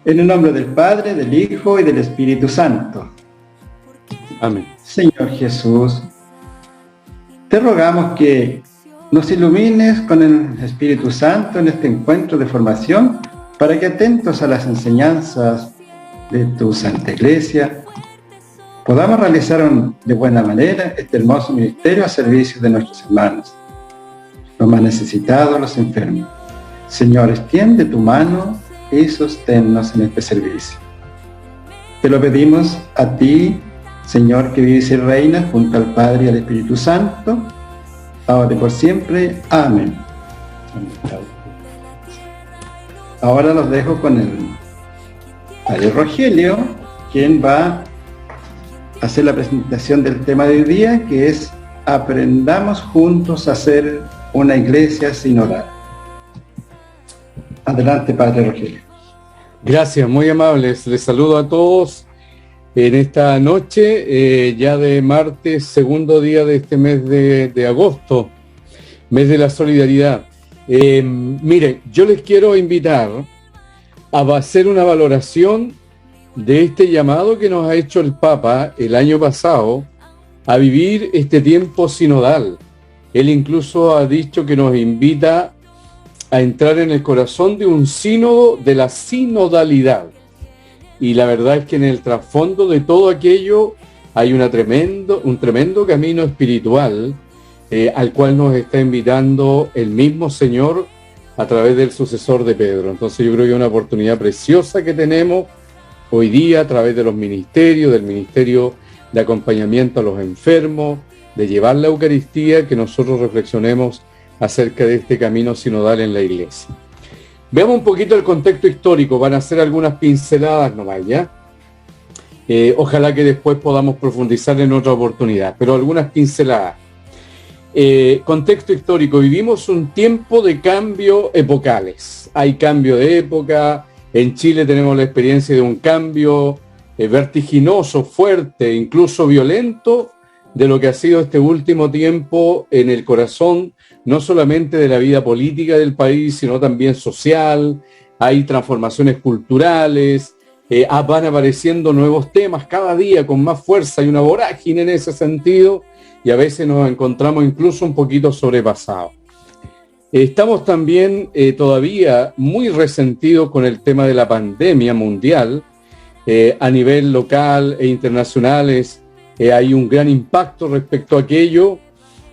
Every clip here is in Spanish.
En el nombre del Padre, del Hijo y del Espíritu Santo. Amén. Señor Jesús, te rogamos que nos ilumines con el Espíritu Santo en este encuentro de formación, para que, atentos a las enseñanzas de tu Santa Iglesia, podamos realizar de buena manera este hermoso ministerio a servicio de nuestros hermanos, los más necesitados, los enfermos. Señor, extiende tu mano y sosténnos en este servicio. Te lo pedimos a ti, Señor, que vives y reinas junto al Padre y al Espíritu Santo, ahora y por siempre. Amén. Ahora los dejo con el Padre Rogelio, quien va a hacer la presentación del tema de hoy día, que es: aprendamos juntos a ser una iglesia sinodal. Adelante, Padre Rogelio. Gracias, muy amables. Les saludo a todos en esta noche, ya de martes, segundo día de este mes de agosto, mes de la solidaridad. Miren, yo les quiero invitar a hacer una valoración de este llamado que nos ha hecho el Papa el año pasado a vivir este tiempo sinodal. Él incluso ha dicho que nos invita a entrar en el corazón de un sínodo, de la sinodalidad. Y la verdad es que en el trasfondo de todo aquello hay un tremendo camino espiritual al cual nos está invitando el mismo Señor a través del sucesor de Pedro. Entonces yo creo que es una oportunidad preciosa que tenemos hoy día a través de los ministerios, del ministerio de acompañamiento a los enfermos, de llevar la Eucaristía, que nosotros reflexionemos acerca de este camino sinodal en la Iglesia. Veamos un poquito el contexto histórico, van a ser algunas pinceladas nomás, ¿ya? Ojalá que después podamos profundizar en otra oportunidad, pero algunas pinceladas. Contexto histórico, vivimos un tiempo de cambio epocales. Hay cambio de época, en Chile tenemos la experiencia de un cambio vertiginoso, fuerte, incluso violento, de lo que ha sido este último tiempo en el corazón, no solamente de la vida política del país, sino también social. Hay transformaciones culturales, van apareciendo nuevos temas cada día con más fuerza, hay una vorágine en ese sentido, y a veces nos encontramos incluso un poquito sobrepasados. Estamos también todavía muy resentidos con el tema de la pandemia mundial, a nivel local e internacionales. Hay un gran impacto respecto a aquello.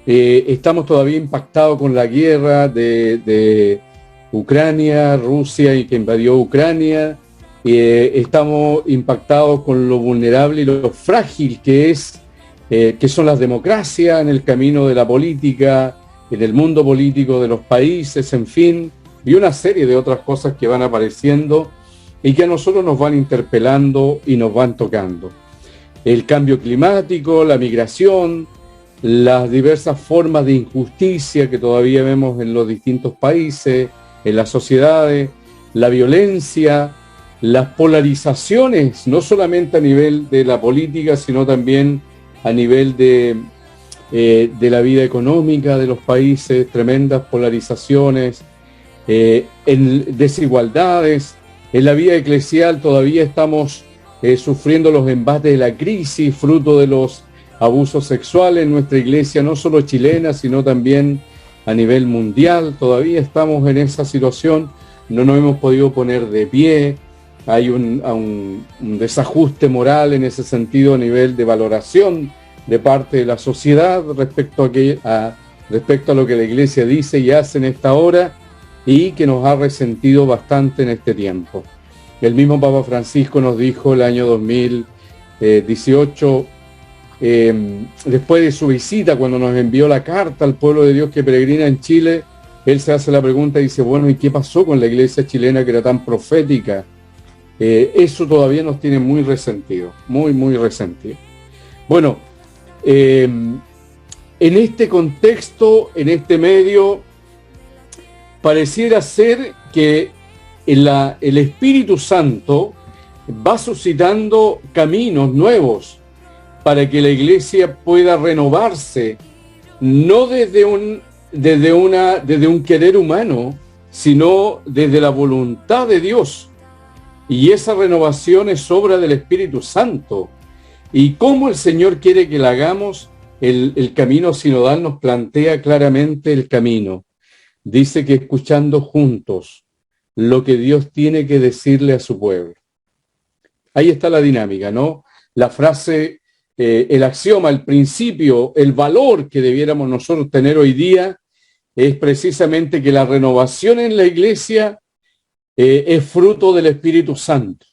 Estamos todavía impactados con la guerra de Ucrania, Rusia, y que invadió Ucrania. Estamos impactados con lo vulnerable y lo frágil que son las democracias en el camino de la política, en el mundo político de los países, en fin, y una serie de otras cosas que van apareciendo y que a nosotros nos van interpelando y nos van tocando. El cambio climático, la migración, las diversas formas de injusticia que todavía vemos en los distintos países, en las sociedades, la violencia, las polarizaciones, no solamente a nivel de la política, sino también a nivel de la vida económica de los países, tremendas polarizaciones, en desigualdades. En la vida eclesial todavía estamos sufriendo los embates de la crisis, fruto de los abusos sexuales en nuestra iglesia, no solo chilena, sino también a nivel mundial. Todavía estamos en esa situación, no nos hemos podido poner de pie. Hay un desajuste moral en ese sentido a nivel de valoración de parte de la sociedad respecto a lo que la iglesia dice y hace en esta hora, y que nos ha resentido bastante en este tiempo. El mismo Papa Francisco nos dijo el año 2018, después de su visita, cuando nos envió la carta al pueblo de Dios que peregrina en Chile, él se hace la pregunta y dice, bueno, ¿y qué pasó con la iglesia chilena que era tan profética? Eso todavía nos tiene muy resentido, muy resentido. Bueno, en este contexto, en este medio, pareciera ser que el Espíritu Santo va suscitando caminos nuevos para que la iglesia pueda renovarse, no desde un querer humano, sino desde la voluntad de Dios. Y esa renovación es obra del Espíritu Santo. Y cómo el Señor quiere que la hagamos, el camino sinodal nos plantea claramente el camino. Dice que escuchando juntos lo que Dios tiene que decirle a su pueblo. Ahí está la dinámica, ¿no? La frase, el axioma, el principio, el valor que debiéramos nosotros tener hoy día es precisamente que la renovación en la iglesia es fruto del Espíritu Santo.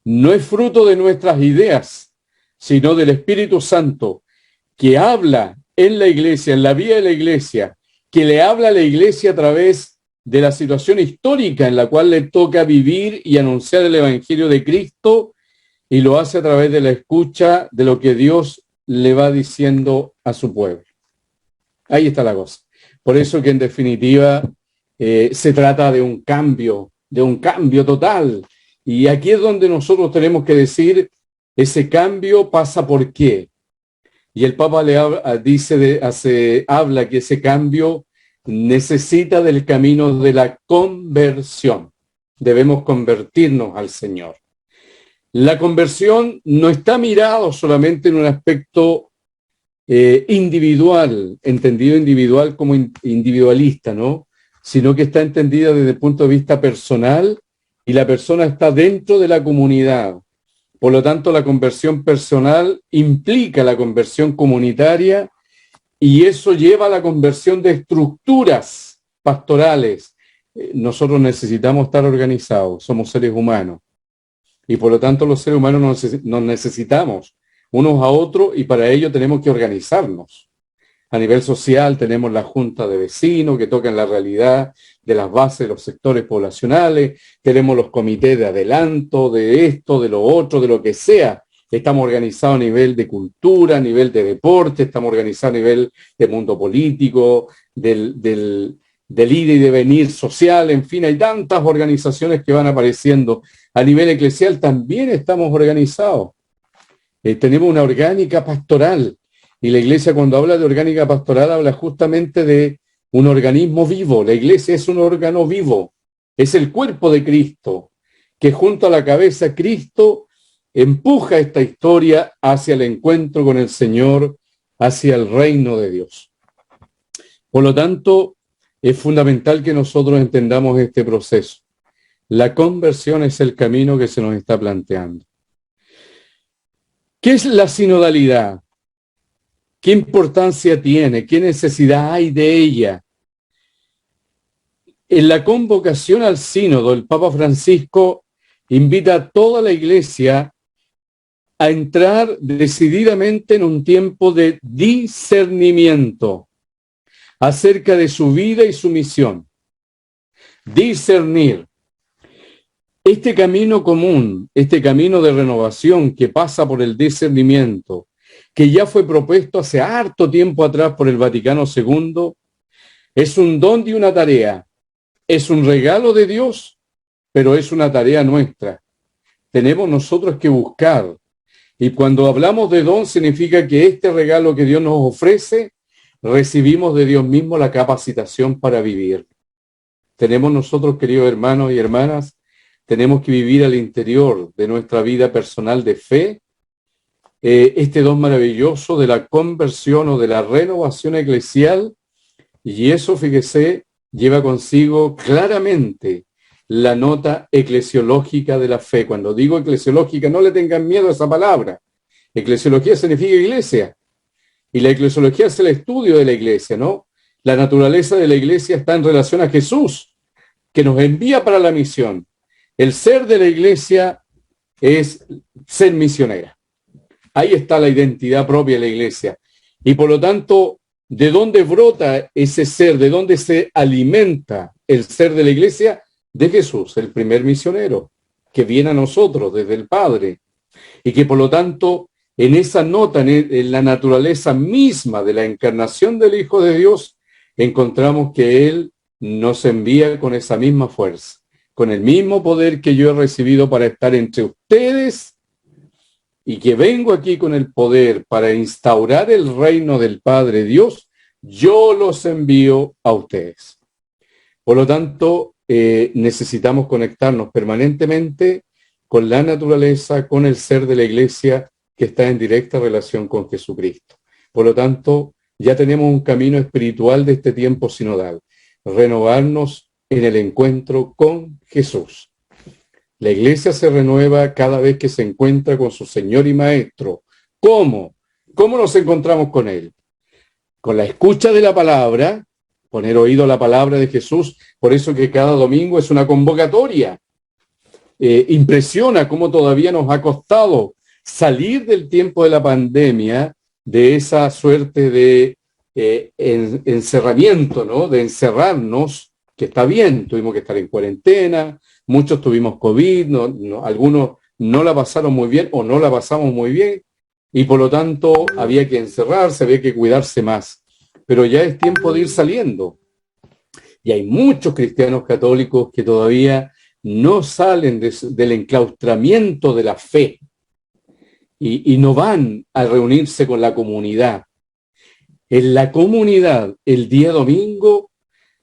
No es fruto de nuestras ideas, sino del Espíritu Santo, que habla en la iglesia, en la vida de la iglesia, que le habla a la iglesia a través de la situación histórica en la cual le toca vivir y anunciar el Evangelio de Cristo, y lo hace a través de la escucha de lo que Dios le va diciendo a su pueblo. Ahí está la cosa. Por eso que en definitiva se trata de un cambio total. Y aquí es donde nosotros tenemos que decir, ese cambio pasa por qué. Y el Papa le habla que ese cambio necesita del camino de la conversión. Debemos convertirnos al Señor. La conversión no está mirado solamente en un aspecto individual, entendido individual como individualista, ¿no? Sino que está entendida desde el punto de vista personal, y la persona está dentro de la comunidad. Por lo tanto, la conversión personal implica la conversión comunitaria, y eso lleva a la conversión de estructuras pastorales. Nosotros necesitamos estar organizados, somos seres humanos, y por lo tanto los seres humanos nos necesitamos unos a otros, y para ello tenemos que organizarnos. A nivel social tenemos la junta de vecinos que tocan la realidad de las bases de los sectores poblacionales, tenemos los comités de adelanto, de esto, de lo otro, de lo que sea. Estamos organizados a nivel de cultura, a nivel de deporte, estamos organizados a nivel de mundo político, del ir y devenir social, en fin, hay tantas organizaciones que van apareciendo. A nivel eclesial también estamos organizados. Tenemos una orgánica pastoral, y la iglesia, cuando habla de orgánica pastoral, habla justamente de un organismo vivo. La iglesia es un órgano vivo, es el cuerpo de Cristo, que junto a la cabeza Cristo empuja esta historia hacia el encuentro con el Señor, hacia el reino de Dios. Por lo tanto, es fundamental que nosotros entendamos este proceso. La conversión es el camino que se nos está planteando. ¿Qué es la sinodalidad? ¿Qué importancia tiene? ¿Qué necesidad hay de ella? En la convocación al sínodo, el Papa Francisco invita a toda la iglesia a entrar decididamente en un tiempo de discernimiento acerca de su vida y su misión. Discernir. Este camino común, este camino de renovación que pasa por el discernimiento, que ya fue propuesto hace harto tiempo atrás por el Vaticano II, es un don y una tarea. Es un regalo de Dios, pero es una tarea nuestra. Tenemos nosotros que buscar. Y cuando hablamos de don, significa que este regalo que Dios nos ofrece, recibimos de Dios mismo la capacitación para vivir. Tenemos nosotros, queridos hermanos y hermanas, tenemos que vivir al interior de nuestra vida personal de fe este don maravilloso de la conversión o de la renovación eclesial, y eso, fíjese, lleva consigo claramente la nota eclesiológica de la fe. Cuando digo eclesiológica, no le tengan miedo a esa palabra. Eclesiología significa iglesia, y la eclesiología es el estudio de la iglesia, ¿no? La naturaleza de la iglesia está en relación a Jesús, que nos envía para la misión. El ser de la iglesia es ser misionera. Ahí está la identidad propia de la iglesia. Y por lo tanto, ¿de dónde brota ese ser? ¿De dónde se alimenta el ser de la iglesia? De Jesús, el primer misionero, que viene a nosotros desde el Padre. Y que por lo tanto, en esa nota, en la naturaleza misma de la encarnación del Hijo de Dios, encontramos que Él nos envía con esa misma fuerza, con el mismo poder que yo he recibido para estar entre ustedes, y que vengo aquí con el poder para instaurar el reino del Padre Dios, yo los envío a ustedes. Por lo tanto, necesitamos conectarnos permanentemente con la naturaleza, con el ser de la iglesia que está en directa relación con Jesucristo. Por lo tanto, ya tenemos un camino espiritual de este tiempo sinodal, renovarnos en el encuentro con Jesús. La iglesia se renueva cada vez que se encuentra con su Señor y Maestro. ¿Cómo? ¿Cómo nos encontramos con Él? Con la escucha de la palabra, poner oído a la palabra de Jesús, por eso que cada domingo es una convocatoria. Impresiona cómo todavía nos ha costado salir del tiempo de la pandemia, de esa suerte de encerramiento, ¿no? De encerrarnos, que está bien, tuvimos que estar en cuarentena, muchos tuvimos COVID, algunos no la pasaron muy bien o no la pasamos muy bien, y por lo tanto había que encerrarse, había que cuidarse más. Pero ya es tiempo de ir saliendo. Y hay muchos cristianos católicos que todavía no salen del enclaustramiento de la fe y no van a reunirse con la comunidad. En la comunidad, el día domingo,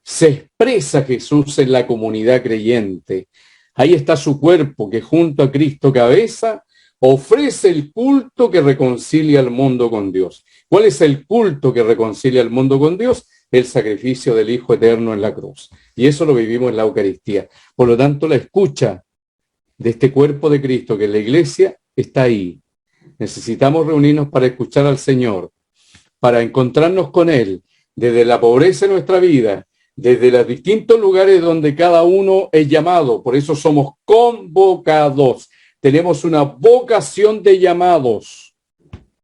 se expresa Jesús en la comunidad creyente. Ahí está su cuerpo que junto a Cristo cabeza ofrece el culto que reconcilia al mundo con Dios. ¿Cuál es el culto que reconcilia al mundo con Dios? El sacrificio del Hijo Eterno en la cruz. Y eso lo vivimos en la Eucaristía. Por lo tanto, la escucha de este cuerpo de Cristo, que es la iglesia, está ahí. Necesitamos reunirnos para escuchar al Señor, para encontrarnos con Él, desde la pobreza de nuestra vida, desde los distintos lugares donde cada uno es llamado. Por eso somos convocados. Tenemos una vocación de llamados.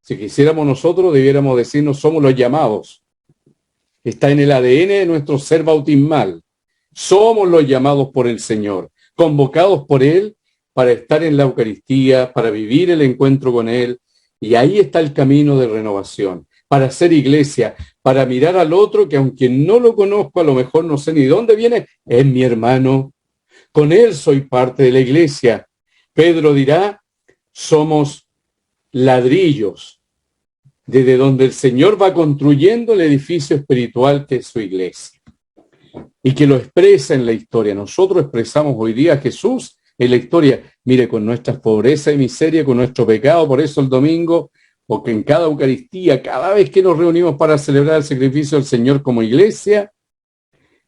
Si quisiéramos nosotros, debiéramos decirnos somos los llamados. Está en el ADN de nuestro ser bautismal. Somos los llamados por el Señor, convocados por Él para estar en la Eucaristía, para vivir el encuentro con Él. Y ahí está el camino de renovación, para ser iglesia, para mirar al otro que aunque no lo conozco, a lo mejor no sé ni dónde viene, es mi hermano. Con Él soy parte de la iglesia. Pedro dirá, somos ladrillos, desde donde el Señor va construyendo el edificio espiritual que es su iglesia. Y que lo expresa en la historia. Nosotros expresamos hoy día a Jesús en la historia. Mire, con nuestras pobreza y miseria, con nuestro pecado, por eso el domingo, porque en cada Eucaristía, cada vez que nos reunimos para celebrar el sacrificio del Señor como iglesia,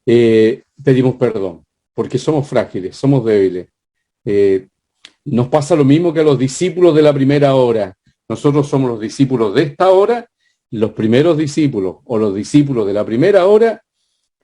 pedimos perdón, porque somos frágiles, somos débiles. Nos pasa lo mismo que a los discípulos de la primera hora. Nosotros somos los discípulos de esta hora, los primeros discípulos o los discípulos de la primera hora,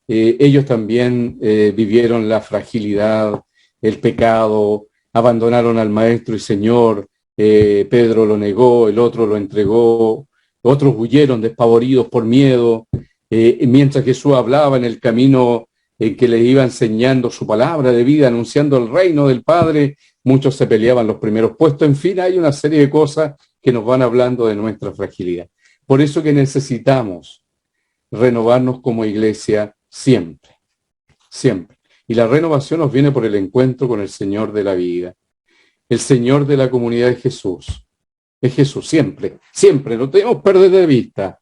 ellos también vivieron la fragilidad, el pecado, abandonaron al Maestro y Señor, Pedro lo negó, el otro lo entregó, otros huyeron despavoridos por miedo, mientras Jesús hablaba en el camino en que les iba enseñando su palabra de vida, anunciando el reino del Padre, muchos se peleaban los primeros puestos. En fin, hay una serie de cosas que nos van hablando de nuestra fragilidad. Por eso que necesitamos renovarnos como iglesia siempre, siempre. Y la renovación nos viene por el encuentro con el Señor de la vida. El Señor de la comunidad es Jesús. Es Jesús, siempre, siempre. No debemos perder de vista.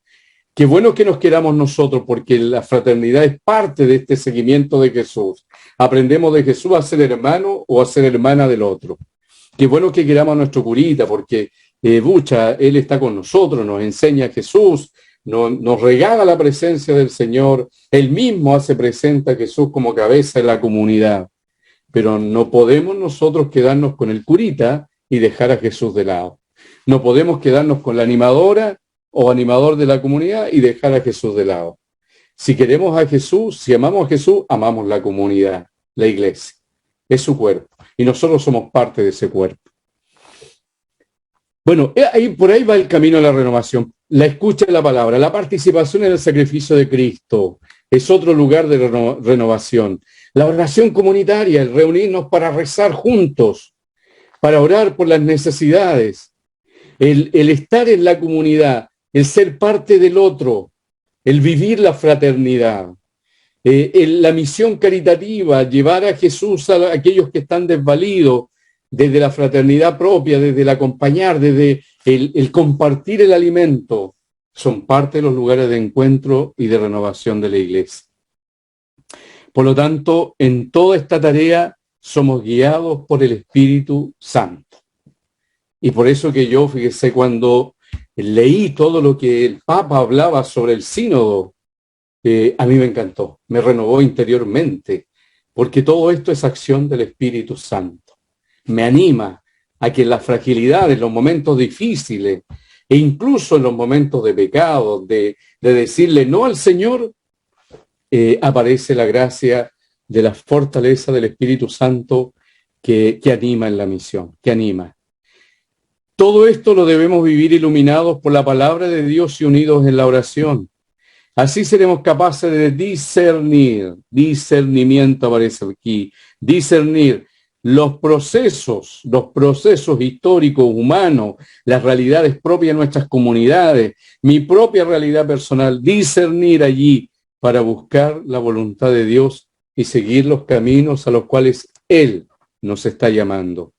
Qué bueno que nos queramos nosotros, porque la fraternidad es parte de este seguimiento de Jesús. Aprendemos de Jesús a ser hermano o a ser hermana del otro. Qué bueno que queramos a nuestro curita, porque Él está con nosotros, nos enseña a Jesús, nos regala la presencia del Señor. Él mismo hace presente a Jesús como cabeza de la comunidad. Pero no podemos nosotros quedarnos con el curita y dejar a Jesús de lado. No podemos quedarnos con la animadora o animador de la comunidad y dejar a Jesús de lado. Si queremos a Jesús, si amamos a Jesús, amamos la comunidad, la iglesia. Es su cuerpo. Y nosotros somos parte de ese cuerpo. Bueno, por ahí va el camino de la renovación. La escucha de la palabra, la participación en el sacrificio de Cristo es otro lugar de renovación. La oración comunitaria, el reunirnos para rezar juntos, para orar por las necesidades, el estar en la comunidad, el ser parte del otro, el vivir la fraternidad, la misión caritativa, llevar a Jesús a aquellos que están desvalidos, desde la fraternidad propia, desde el acompañar, desde el compartir el alimento, son parte de los lugares de encuentro y de renovación de la iglesia. Por lo tanto, en toda esta tarea somos guiados por el Espíritu Santo. Y por eso que yo, fíjese, cuando leí todo lo que el Papa hablaba sobre el sínodo, a mí me encantó, me renovó interiormente, porque todo esto es acción del Espíritu Santo. Me anima a que en las fragilidades, en los momentos difíciles, e incluso en los momentos de pecado, de decirle no al Señor, aparece la gracia de la fortaleza del Espíritu Santo que anima en la misión, que anima. Todo esto lo debemos vivir iluminados por la palabra de Dios y unidos en la oración. Así seremos capaces de discernimiento aparece aquí, discernir los procesos históricos, humanos, las realidades propias de nuestras comunidades, mi propia realidad personal, discernir allí para buscar la voluntad de Dios y seguir los caminos a los cuales Él nos está llamando.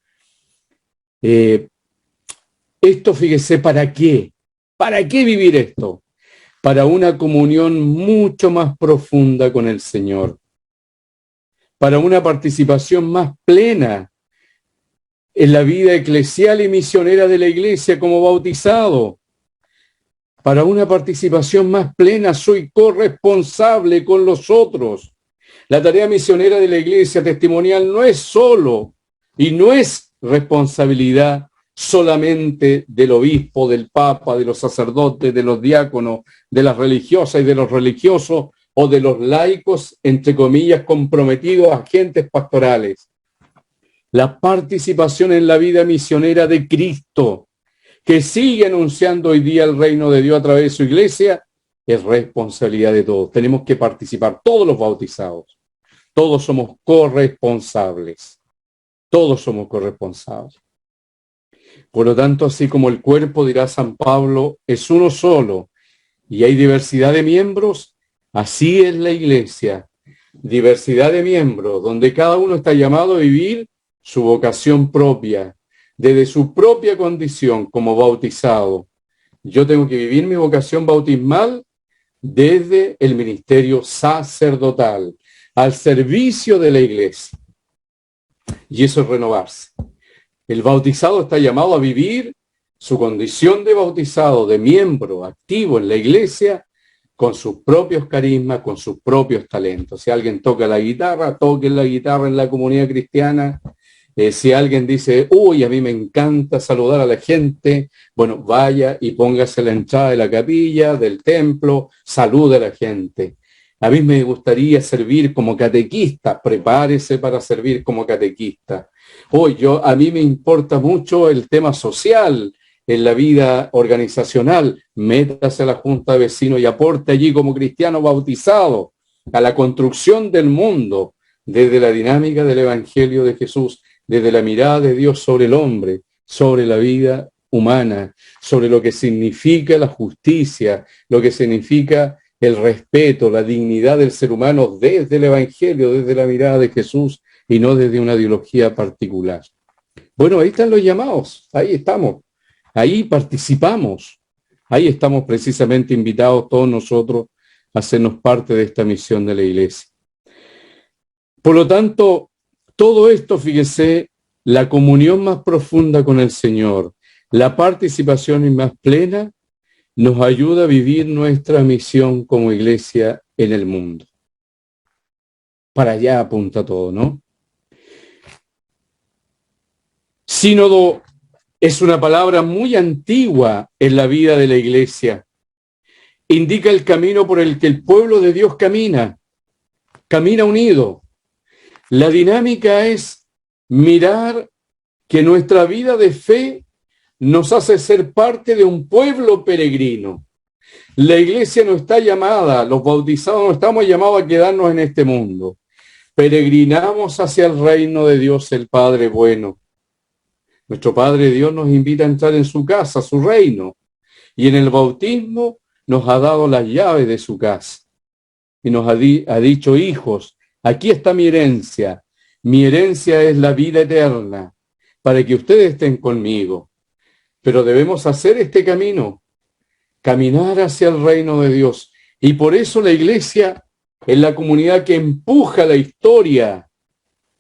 Esto, fíjese, ¿para qué? ¿Para qué vivir esto? Para una comunión mucho más profunda con el Señor, para una participación más plena en la vida eclesial y misionera de la Iglesia como bautizado, para una participación más plena, soy corresponsable con los otros. La tarea misionera de la Iglesia testimonial no es solo y no es responsabilidad solamente del obispo, del papa, de los sacerdotes, de los diáconos, de las religiosas y de los religiosos o de los laicos, entre comillas, comprometidos agentes pastorales. La participación en la vida misionera de Cristo, que sigue anunciando hoy día el reino de Dios a través de su iglesia, es responsabilidad de todos. Tenemos que participar, todos los bautizados. Todos somos corresponsables. Todos somos corresponsables. Por lo tanto, así como el cuerpo, dirá San Pablo, es uno solo y hay diversidad de miembros, así es la iglesia. Diversidad de miembros, donde cada uno está llamado a vivir su vocación propia, desde su propia condición como bautizado. Yo tengo que vivir mi vocación bautismal desde el ministerio sacerdotal, al servicio de la iglesia. Y eso es renovarse. El bautizado está llamado a vivir su condición de bautizado, de miembro activo en la iglesia, con sus propios carismas, con sus propios talentos. Si alguien toca la guitarra, toque la guitarra en la comunidad cristiana. Si alguien dice, uy, a mí me encanta saludar a la gente, bueno, vaya y póngase a la entrada de la capilla, del templo, salude a la gente. A mí me gustaría servir como catequista, prepárese para servir como catequista. A mí me importa mucho el tema social en la vida organizacional. Métase a la Junta de Vecinos y aporte allí como cristiano bautizado a la construcción del mundo desde la dinámica del Evangelio de Jesús, desde la mirada de Dios sobre el hombre, sobre la vida humana, sobre lo que significa la justicia, lo que significa el respeto, la dignidad del ser humano desde el Evangelio, desde la mirada de Jesús y no desde una ideología particular. Bueno, ahí están los llamados, ahí estamos, ahí participamos, ahí estamos precisamente invitados todos nosotros a hacernos parte de esta misión de la Iglesia. Por lo tanto, todo esto, fíjese, la comunión más profunda con el Señor, la participación más plena, nos ayuda a vivir nuestra misión como iglesia en el mundo. Para allá apunta todo, ¿no? Sínodo es una palabra muy antigua en la vida de la iglesia. Indica el camino por el que el pueblo de Dios camina unido. La dinámica es mirar que nuestra vida de fe nos hace ser parte de un pueblo peregrino. La iglesia no está llamada, los bautizados no estamos llamados a quedarnos en este mundo. Peregrinamos hacia el reino de Dios, el Padre bueno. Nuestro Padre Dios nos invita a entrar en su casa, su reino. Y en el bautismo nos ha dado las llaves de su casa. Y nos ha dicho, hijos, aquí está mi herencia. Mi herencia es la vida eterna, para que ustedes estén conmigo. Pero debemos hacer este camino, caminar hacia el reino de Dios. Y por eso la iglesia Es la comunidad que empuja la historia,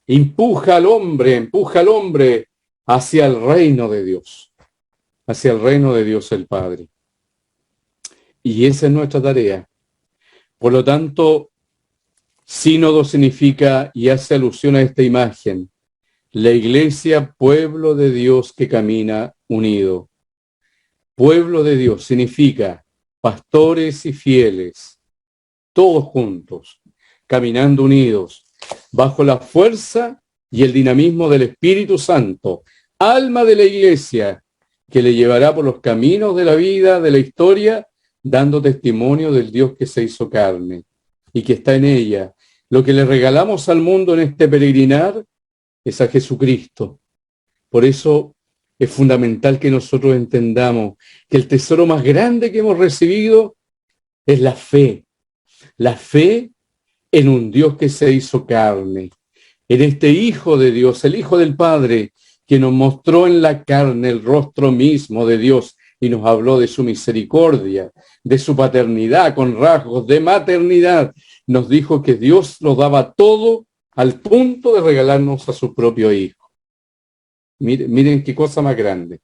empuja al hombre hacia el reino de Dios, hacia el reino de Dios el Padre. Y esa es nuestra tarea. Por lo tanto, sínodo significa, y hace alusión a esta imagen, la iglesia, pueblo de Dios que camina unido. Pueblo de Dios significa pastores y fieles, todos juntos, caminando unidos, bajo la fuerza y el dinamismo del Espíritu Santo, alma de la iglesia, que le llevará por los caminos de la vida, de la historia, dando testimonio del Dios que se hizo carne y que está en ella. Lo que le regalamos al mundo en este peregrinar es a Jesucristo. Por eso es fundamental que nosotros entendamos que el tesoro más grande que hemos recibido es la fe en un Dios que se hizo carne, en este Hijo de Dios, el Hijo del Padre, que nos mostró en la carne el rostro mismo de Dios y nos habló de su misericordia, de su paternidad con rasgos de maternidad. Nos dijo que Dios lo daba todo al punto de regalarnos a su propio Hijo. Miren qué cosa más grande.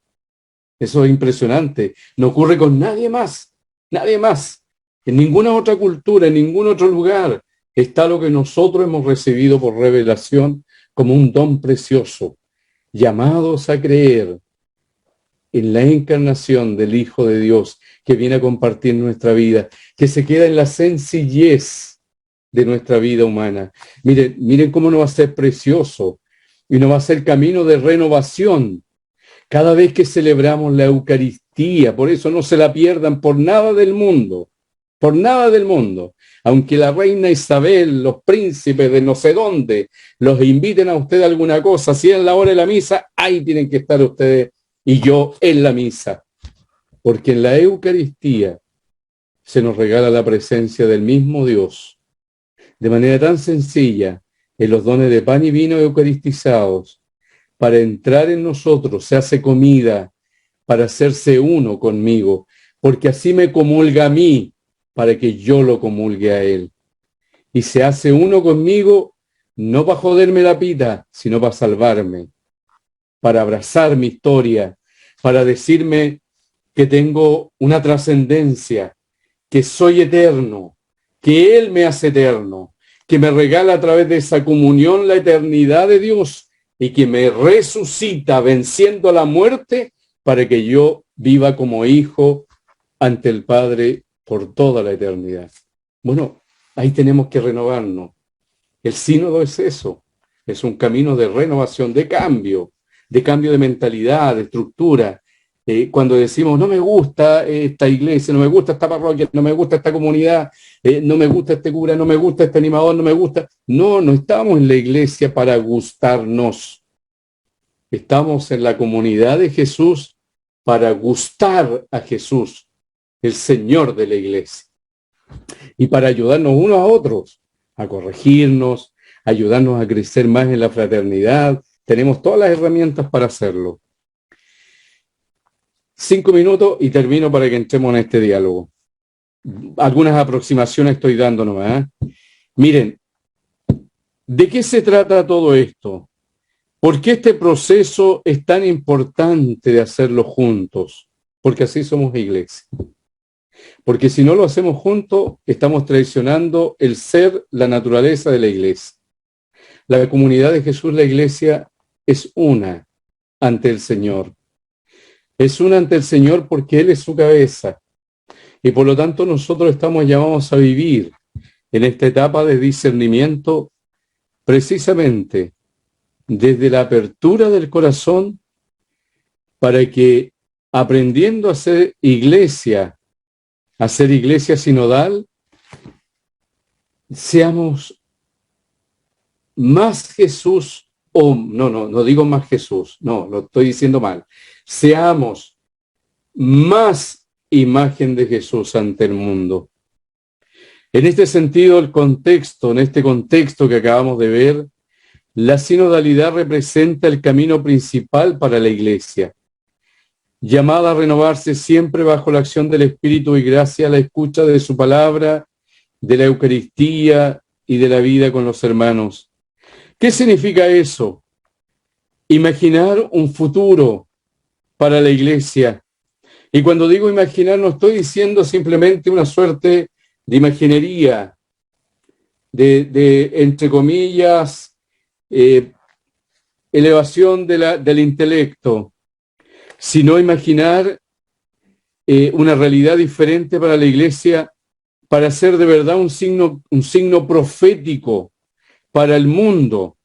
Eso es impresionante. No ocurre con nadie más. Nadie más. En ninguna otra cultura, en ningún otro lugar está lo que nosotros hemos recibido por revelación como un don precioso. Llamados a creer en la encarnación del Hijo de Dios que viene a compartir nuestra vida, que se queda en la sencillez de nuestra vida humana. Miren cómo nos va a ser precioso y nos va a ser camino de renovación cada vez que celebramos la Eucaristía. Por eso no se la pierdan por nada del mundo, por nada del mundo. Aunque la reina Isabel, los príncipes de no sé dónde, los inviten a ustedes a alguna cosa, si es la hora de la misa, ahí tienen que estar ustedes y yo en la misa. Porque en la Eucaristía se nos regala la presencia del mismo Dios. De manera tan sencilla, en los dones de pan y vino eucaristizados, para entrar en nosotros se hace comida, para hacerse uno conmigo, porque así me comulga a mí, para que yo lo comulgue a él. Y se hace uno conmigo, no para joderme la pita, sino para salvarme, para abrazar mi historia, para decirme que tengo una trascendencia, que soy eterno, que Él me hace eterno, que me regala a través de esa comunión la eternidad de Dios y que me resucita venciendo a la muerte para que yo viva como hijo ante el Padre por toda la eternidad. Bueno, ahí tenemos que renovarnos. El sínodo es eso, es un camino de renovación, de cambio de mentalidad, de estructura. Cuando decimos, no me gusta esta iglesia, no me gusta esta parroquia, no me gusta esta comunidad, no me gusta este cura, no me gusta este animador, no me gusta. No estamos en la iglesia para gustarnos. Estamos en la comunidad de Jesús para gustar a Jesús, el Señor de la iglesia. Y para ayudarnos unos a otros, a corregirnos, ayudarnos a crecer más en la fraternidad. Tenemos todas las herramientas para hacerlo. 5 minutos y termino para que entremos en este diálogo. Algunas aproximaciones estoy dando nomás. Miren, ¿de qué se trata todo esto? ¿Por qué este proceso es tan importante de hacerlo juntos? Porque así somos iglesia. Porque si no lo hacemos juntos, estamos traicionando el ser, la naturaleza de la iglesia. La comunidad de Jesús, la iglesia, es una ante el Señor. Es una ante el Señor porque Él es su cabeza. Y por lo tanto nosotros estamos llamados a vivir en esta etapa de discernimiento precisamente desde la apertura del corazón para que aprendiendo a ser iglesia sinodal, seamos más Jesús, no digo más Jesús, no, lo estoy diciendo mal. Seamos más imagen de Jesús ante el mundo. En este sentido, en este contexto que acabamos de ver, la sinodalidad representa el camino principal para la Iglesia, llamada a renovarse siempre bajo la acción del Espíritu y gracia a la escucha de su palabra de la Eucaristía y de la vida con los hermanos. ¿Qué significa eso? Imaginar un futuro para la Iglesia. Y cuando digo imaginar, no estoy diciendo simplemente una suerte de imaginería, de entre comillas, elevación del intelecto, sino imaginar una realidad diferente para la Iglesia, para ser de verdad un signo profético para el mundo,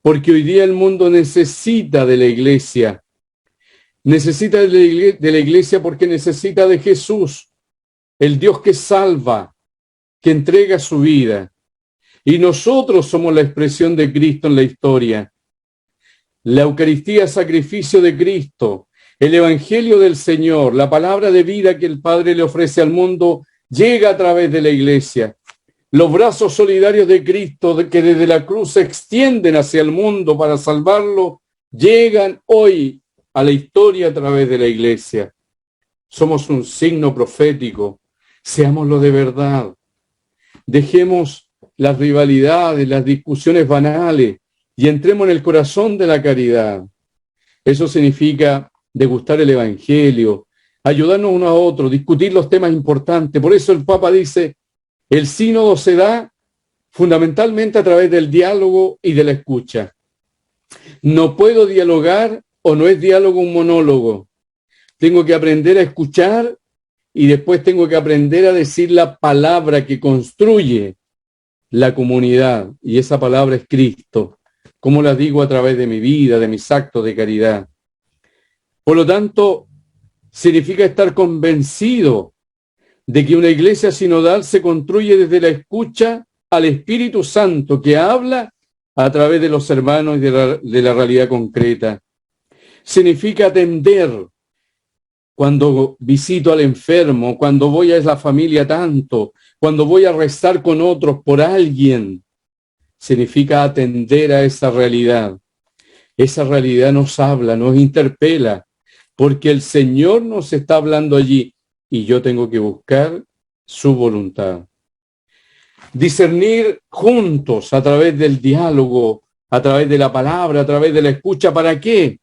porque hoy día el mundo necesita de la Iglesia. Necesita de la Iglesia porque necesita de Jesús, el Dios que salva, que entrega su vida. Y nosotros somos la expresión de Cristo en la historia. La Eucaristía, sacrificio de Cristo, el Evangelio del Señor, la palabra de vida que el Padre le ofrece al mundo, llega a través de la Iglesia. Los brazos solidarios de Cristo, que desde la cruz se extienden hacia el mundo para salvarlo, llegan hoy a la historia a través de la Iglesia. Somos un signo profético. Seámoslo de verdad. Dejemos las rivalidades, las discusiones banales y entremos en el corazón de la caridad. Eso significa degustar el Evangelio, ayudarnos uno a otro, discutir los temas importantes. Por eso el Papa dice, el sínodo se da fundamentalmente a través del diálogo y de la escucha. No puedo dialogar o no es diálogo un monólogo. Tengo que aprender a escuchar y después tengo que aprender a decir la palabra que construye la comunidad. Y esa palabra es Cristo. ¿Cómo la digo a través de mi vida, de mis actos de caridad? Por lo tanto, significa estar convencido de que una iglesia sinodal se construye desde la escucha al Espíritu Santo que habla a través de los hermanos y de la realidad concreta. Significa atender cuando visito al enfermo, cuando voy a la familia tanto, cuando voy a rezar con otros por alguien. Significa atender a esa realidad. Esa realidad nos habla, nos interpela, porque el Señor nos está hablando allí y yo tengo que buscar su voluntad. Discernir juntos a través del diálogo, a través de la palabra, a través de la escucha. ¿Para qué?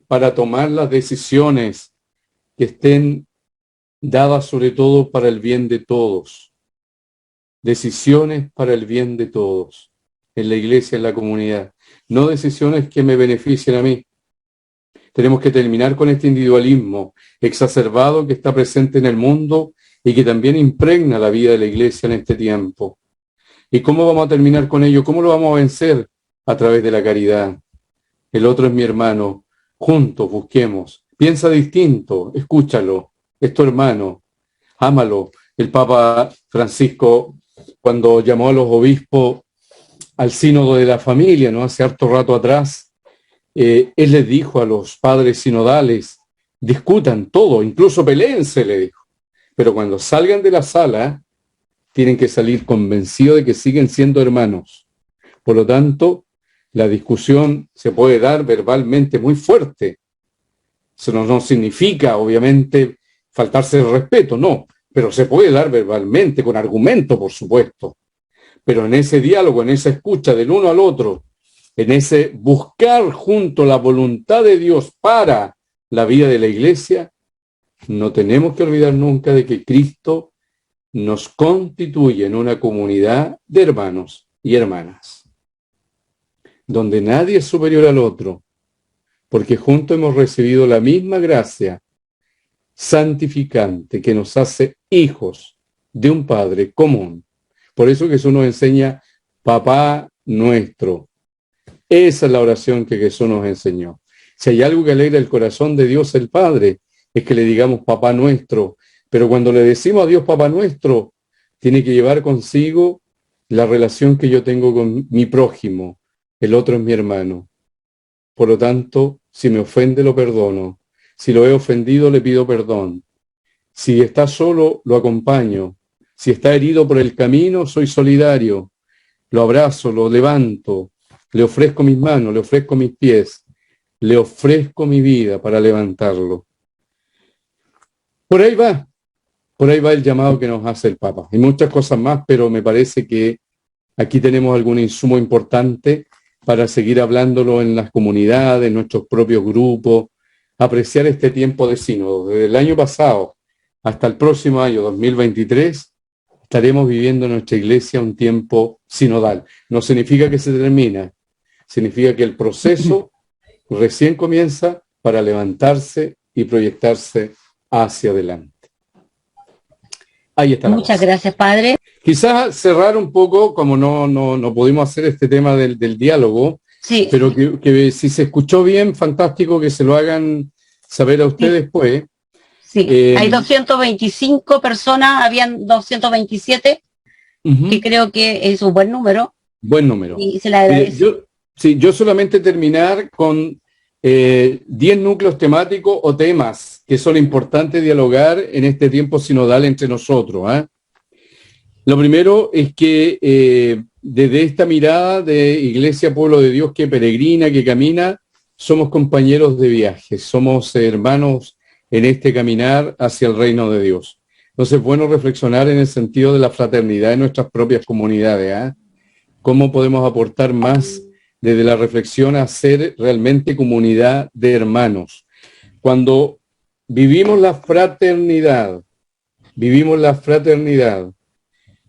Para tomar las decisiones que estén dadas sobre todo para el bien de todos. Decisiones para el bien de todos, en la iglesia, en la comunidad. No decisiones que me beneficien a mí. Tenemos que terminar con este individualismo exacerbado que está presente en el mundo y que también impregna la vida de la iglesia en este tiempo. ¿Y cómo vamos a terminar con ello? ¿Cómo lo vamos a vencer? A través de la caridad. El otro es mi hermano. Juntos busquemos. Piensa distinto, escúchalo. Es tu hermano. Ámalo. El Papa Francisco, cuando llamó a los obispos al sínodo de la familia, ¿no? Hace harto rato atrás, él les dijo a los padres sinodales, discutan todo, incluso peléense, le dijo. Pero cuando salgan de la sala, tienen que salir convencidos de que siguen siendo hermanos. Por lo tanto, la discusión se puede dar verbalmente muy fuerte. Eso no significa, obviamente, faltarse el respeto, no, pero se puede dar verbalmente, con argumento, por supuesto. Pero en ese diálogo, en esa escucha del uno al otro, en ese buscar junto la voluntad de Dios para la vida de la iglesia, no tenemos que olvidar nunca de que Cristo nos constituye en una comunidad de hermanos y hermanas, donde nadie es superior al otro, porque juntos hemos recibido la misma gracia santificante que nos hace hijos de un Padre común. Por eso Jesús nos enseña Papá nuestro. Esa es la oración que Jesús nos enseñó. Si hay algo que alegra el corazón de Dios el Padre, es que le digamos Papá nuestro. Pero cuando le decimos a Dios Papá nuestro, tiene que llevar consigo la relación que yo tengo con mi prójimo. El otro es mi hermano. Por lo tanto, si me ofende, lo perdono. Si lo he ofendido, le pido perdón. Si está solo, lo acompaño. Si está herido por el camino, soy solidario. Lo abrazo, lo levanto. Le ofrezco mis manos, le ofrezco mis pies. Le ofrezco mi vida para levantarlo. Por ahí va. Por ahí va el llamado que nos hace el Papa. Hay muchas cosas más, pero me parece que aquí tenemos algún insumo importante para seguir hablándolo en las comunidades, en nuestros propios grupos, apreciar este tiempo de sínodo. Desde el año pasado hasta el próximo año 2023 estaremos viviendo en nuestra iglesia un tiempo sinodal. No significa que se termina, significa que el proceso recién comienza para levantarse y proyectarse hacia adelante. Ahí está. Muchas gracias, padre. Quizás cerrar un poco, como no pudimos hacer este tema del diálogo, Sí. pero que si se escuchó bien, fantástico que se lo hagan saber a ustedes después. Sí, hay 225 personas, habían 227, que creo que es un buen número. Buen número. Y se le agradece. Yo solamente terminar con 10 núcleos temáticos o temas que son importantes dialogar en este tiempo sinodal entre nosotros. Lo primero es que desde esta mirada de Iglesia Pueblo de Dios que peregrina, que camina, somos compañeros de viaje, somos hermanos en este caminar hacia el reino de Dios. Entonces es bueno reflexionar en el sentido de la fraternidad en nuestras propias comunidades. ¿Cómo podemos aportar más desde la reflexión a ser realmente comunidad de hermanos? Cuando vivimos la fraternidad,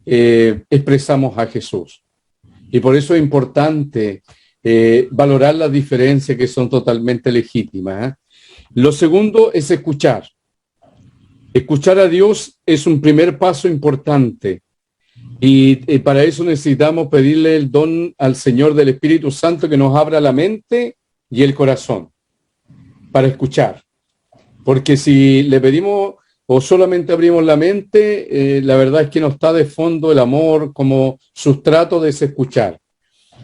expresamos a Jesús. Y por eso es importante valorar las diferencias que son totalmente legítimas. Lo segundo es escuchar. Escuchar a Dios es un primer paso importante. Y para eso necesitamos pedirle el don al Señor del Espíritu Santo que nos abra la mente y el corazón para escuchar. Porque si le pedimos o solamente abrimos la mente, la verdad es que no está de fondo el amor como sustrato de ese escuchar.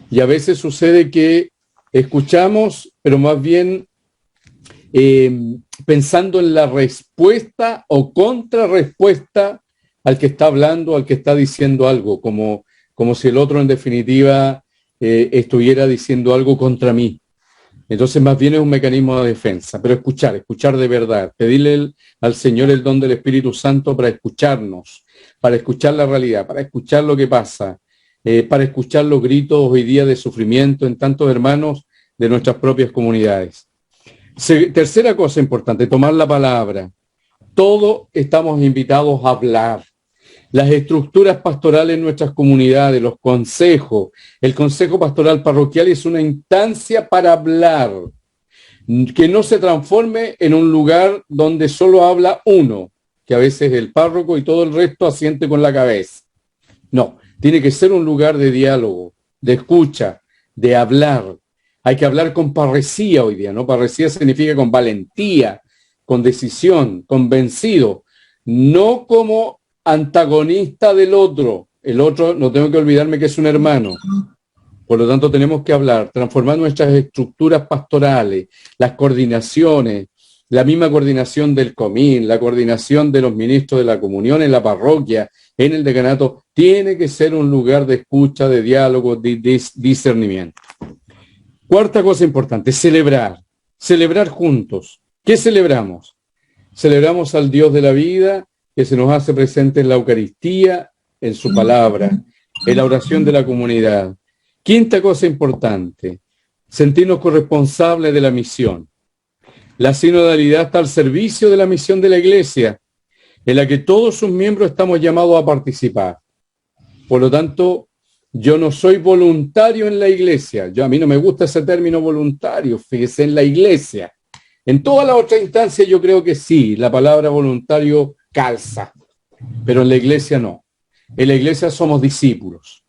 Y a veces sucede que escuchamos, pero más bien pensando en la respuesta o contrarrespuesta al que está hablando, al que está diciendo algo, como si el otro en definitiva estuviera diciendo algo contra mí. Entonces más bien es un mecanismo de defensa, pero escuchar de verdad, pedirle al Señor el don del Espíritu Santo para escucharnos, para escuchar la realidad, para escuchar lo que pasa, para escuchar los gritos hoy día de sufrimiento en tantos hermanos de nuestras propias comunidades. Tercera cosa importante, tomar la palabra. Todos estamos invitados a hablar. Las estructuras pastorales en nuestras comunidades, los consejos, el consejo pastoral parroquial es una instancia para hablar, que no se transforme en un lugar donde solo habla uno, que a veces es el párroco y todo el resto asiente con la cabeza. No, tiene que ser un lugar de diálogo, de escucha, de hablar. Hay que hablar con parresía hoy día, ¿no? Parresía significa con valentía, con decisión, convencido, no como antagonista del otro. El otro, no tengo que olvidarme que es un hermano. Por lo tanto, tenemos que hablar, transformar nuestras estructuras pastorales, las coordinaciones, la misma coordinación del comín, la coordinación de los ministros de la comunión en la parroquia, en el decanato, tiene que ser un lugar de escucha, de diálogo, de discernimiento. Cuarta cosa importante, celebrar juntos. ¿Qué celebramos? Celebramos al Dios de la vida, que se nos hace presente en la Eucaristía, en su palabra, en la oración de la comunidad. Quinta cosa importante, sentirnos corresponsables de la misión. La sinodalidad está al servicio de la misión de la Iglesia, en la que todos sus miembros estamos llamados a participar. Por lo tanto, yo no soy voluntario en la Iglesia. A mí no me gusta ese término voluntario, fíjese, en la Iglesia. En todas las otras instancias yo creo que sí, la palabra voluntario calza, pero en la Iglesia no. En la Iglesia somos discípulos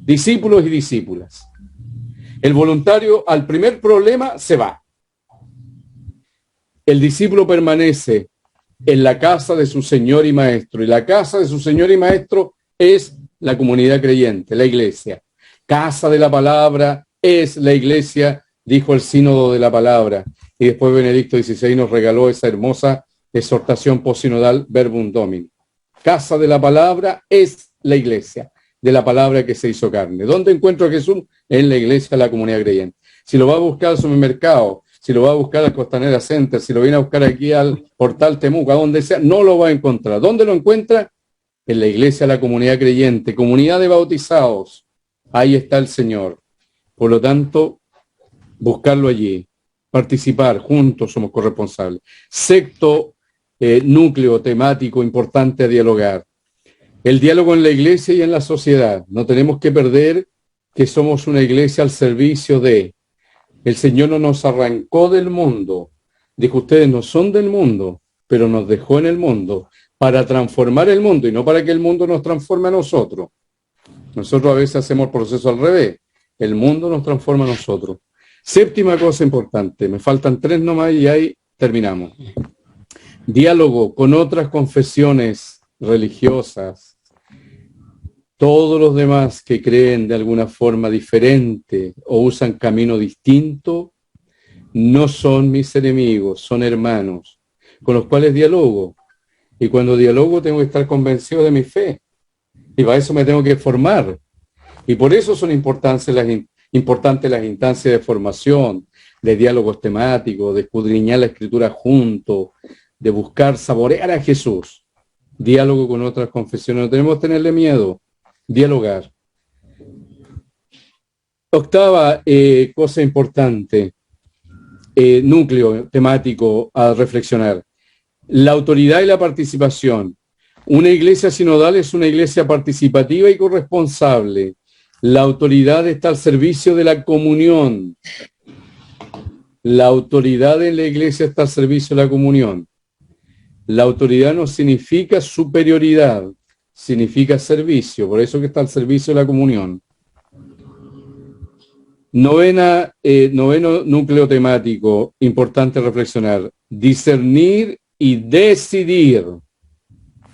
y discípulas. El voluntario al primer problema se va. El discípulo permanece en la casa de su Señor y Maestro, y la casa de su Señor y Maestro es la comunidad creyente, la Iglesia. Casa de la palabra es la Iglesia, dijo el sínodo de la palabra. Y después Benedicto XVI nos regaló esa hermosa exhortación postsinodal Verbum Domini. Casa de la palabra es la Iglesia, de la palabra que se hizo carne. ¿Dónde encuentro a Jesús? En la Iglesia, la comunidad creyente. Si lo va a buscar al supermercado, si lo va a buscar al Costanera Center, si lo viene a buscar aquí al Portal Temuco, a donde sea, no lo va a encontrar. ¿Dónde lo encuentra? En la iglesia de la comunidad creyente, comunidad de bautizados. Ahí está el Señor. Por lo tanto, buscarlo allí, participar, juntos somos corresponsables. Sexto núcleo temático importante a dialogar. El diálogo en la iglesia y en la sociedad. No tenemos que perder que somos una iglesia al servicio de. El Señor no nos arrancó del mundo. Dijo, ustedes no son del mundo, pero nos dejó en el mundo para transformar el mundo y no para que el mundo nos transforme a nosotros. Nosotros a veces hacemos el proceso al revés. El mundo nos transforma a nosotros. Séptima cosa importante. Me faltan 3 nomás y ahí terminamos. Diálogo con otras confesiones religiosas. Todos los demás que creen de alguna forma diferente o usan camino distinto, no son mis enemigos, son hermanos, con los cuales dialogo. Y cuando dialogo tengo que estar convencido de mi fe. Y para eso me tengo que formar. Y por eso son importantes las instancias de formación, de diálogos temáticos, de escudriñar la Escritura juntos, de buscar saborear a Jesús. Diálogo con otras confesiones. No tenemos que tenerle miedo. Dialogar. Octava cosa importante, núcleo temático a reflexionar. La autoridad y la participación. Una iglesia sinodal es una iglesia participativa y corresponsable. La autoridad está al servicio de la comunión. La autoridad en la iglesia está al servicio de la comunión. La autoridad no significa superioridad, significa servicio, por eso que está al servicio de la comunión. Noveno núcleo temático, importante reflexionar, discernir y decidir.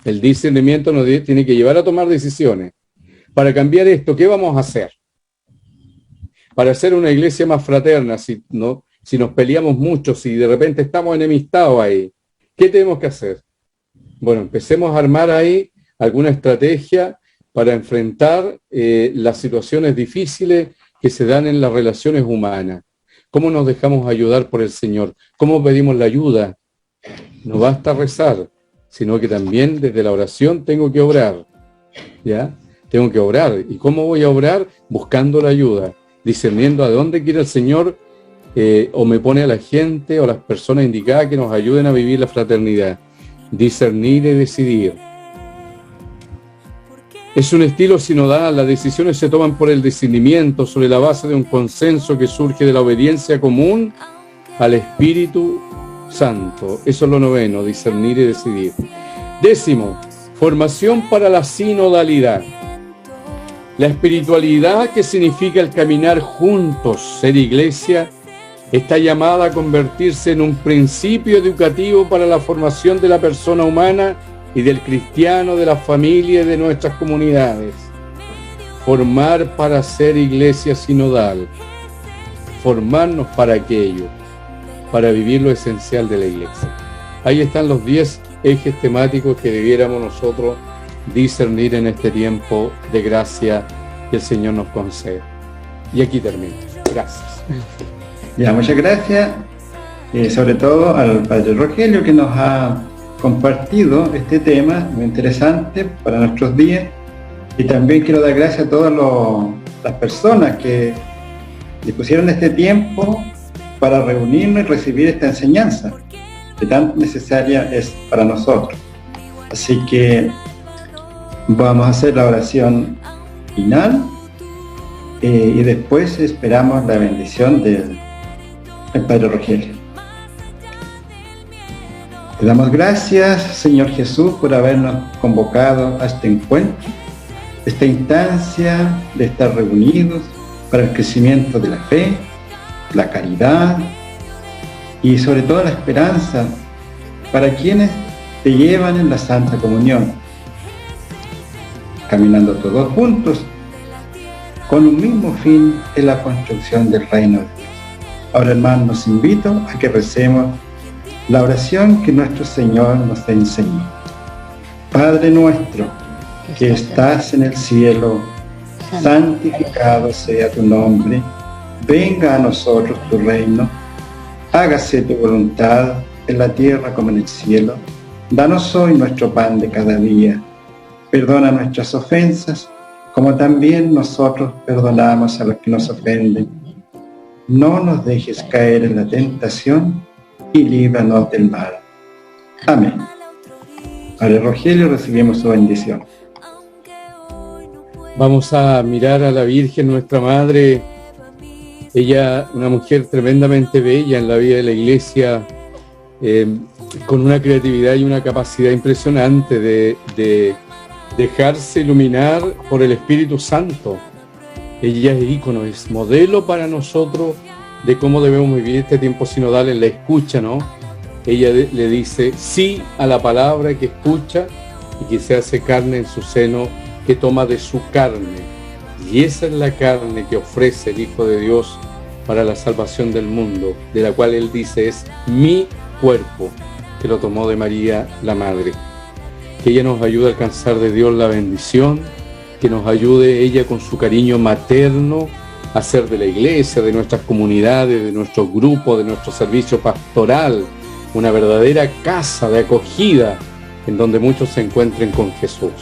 El discernimiento nos tiene que llevar a tomar decisiones. Para cambiar esto, ¿qué vamos a hacer? Para hacer una iglesia más fraterna, si nos peleamos mucho, si de repente estamos enemistados ahí, ¿qué tenemos que hacer? Bueno, empecemos a armar ahí alguna estrategia para enfrentar las situaciones difíciles que se dan en las relaciones humanas. ¿Cómo nos dejamos ayudar por el Señor? ¿Cómo pedimos la ayuda? No basta rezar, sino que también desde la oración tengo que obrar. ¿Ya? Tengo que obrar. ¿Y cómo voy a obrar? Buscando la ayuda, discerniendo a dónde quiere el Señor, o me pone a la gente o las personas indicadas que nos ayuden a vivir la fraternidad. Discernir y decidir. Es un estilo sinodal, las decisiones se toman por el discernimiento sobre la base de un consenso que surge de la obediencia común al Espíritu Santo. Eso es lo noveno, discernir y decidir. Décimo, formación para la sinodalidad. La espiritualidad, que significa el caminar juntos, ser iglesia, está llamada a convertirse en un principio educativo para la formación de la persona humana y del cristiano, de la familia y de nuestras comunidades. Formar para ser iglesia sinodal. Formarnos para aquello, para vivir lo esencial de la iglesia. Ahí están los 10 ejes temáticos que debiéramos nosotros discernir en este tiempo de gracia que el Señor nos concede. Y aquí termino. Gracias. Ya, muchas gracias, sobre todo al Padre Rogelio, que nos ha compartido este tema muy interesante para nuestros días, y también quiero dar gracias a todas las personas que dispusieron este tiempo para reunirnos y recibir esta enseñanza que tan necesaria es para nosotros. Así que vamos a hacer la oración final y después esperamos la bendición del Padre Rogelio. Te damos gracias, Señor Jesús, por habernos convocado a este encuentro, esta instancia de estar reunidos para el crecimiento de la fe, la caridad y sobre todo la esperanza para quienes te llevan en la Santa Comunión, caminando todos juntos con un mismo fin en la construcción del reino de Dios. Ahora, hermanos, los invito a que recemos la oración que nuestro Señor nos enseñó. Padre nuestro, que estás en el cielo, santificado sea tu nombre, venga a nosotros tu reino, Hágase tu voluntad en la tierra como en el cielo. Danos hoy nuestro pan de cada día. Perdona nuestras ofensas, como también nosotros perdonamos a los que nos ofenden. No nos dejes caer en la tentación y líbranos del mal. Amén. Padre Rogelio, recibimos su bendición. Vamos a mirar a la Virgen, nuestra Madre. Ella, una mujer tremendamente bella en la vida de la Iglesia, con una creatividad y una capacidad impresionante de dejarse iluminar por el Espíritu Santo. Ella es ícono, es modelo para nosotros de cómo debemos vivir este tiempo sinodal en la escucha, ¿no? Ella le dice sí a la palabra que escucha y que se hace carne en su seno, que toma de su carne. Y esa es la carne que ofrece el Hijo de Dios para la salvación del mundo, de la cual Él dice es mi cuerpo, que lo tomó de María la Madre. Que ella nos ayude a alcanzar de Dios la bendición, que nos ayude ella con su cariño materno a hacer de la iglesia, de nuestras comunidades, de nuestros grupos, de nuestro servicio pastoral, una verdadera casa de acogida en donde muchos se encuentren con Jesús.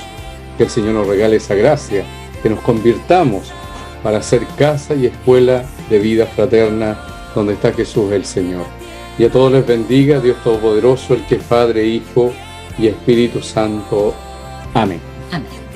Que el Señor nos regale esa gracia, que nos convirtamos para ser casa y escuela de vida fraterna donde está Jesús el Señor. Y a todos les bendiga Dios Todopoderoso, el que es Padre, Hijo y Espíritu Santo. Amén. Amén.